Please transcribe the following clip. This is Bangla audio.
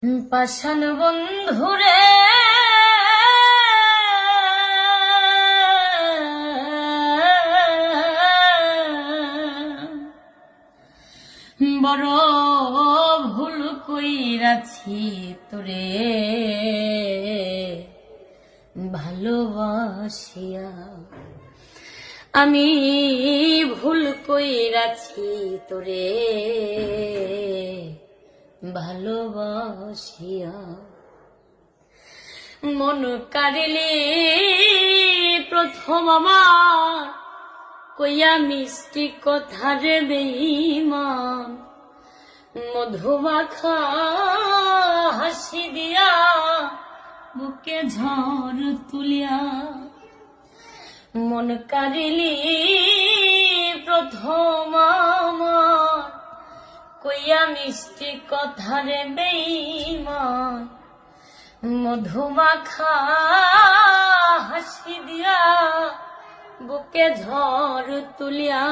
পাষাণ বন্ধুরে বড় ভুল কইরাছি তোরে ভালোবাসিয়া, আমি ভুল কইরাছি তোরে ভালোবাসিয়া। মন কাড়িলি প্রথম আমার কইয়া মিষ্টি কথার বেঈমান, মধুমাখা হাসি দিয়া বুকে ঝড় তুলিয়া। মন কাড়িলি প্রথম আমার কইয়া মিষ্টি কথার বেঈমান, মধুমাখা হাসি দিয়া বুকে ঝড় তুলিয়া।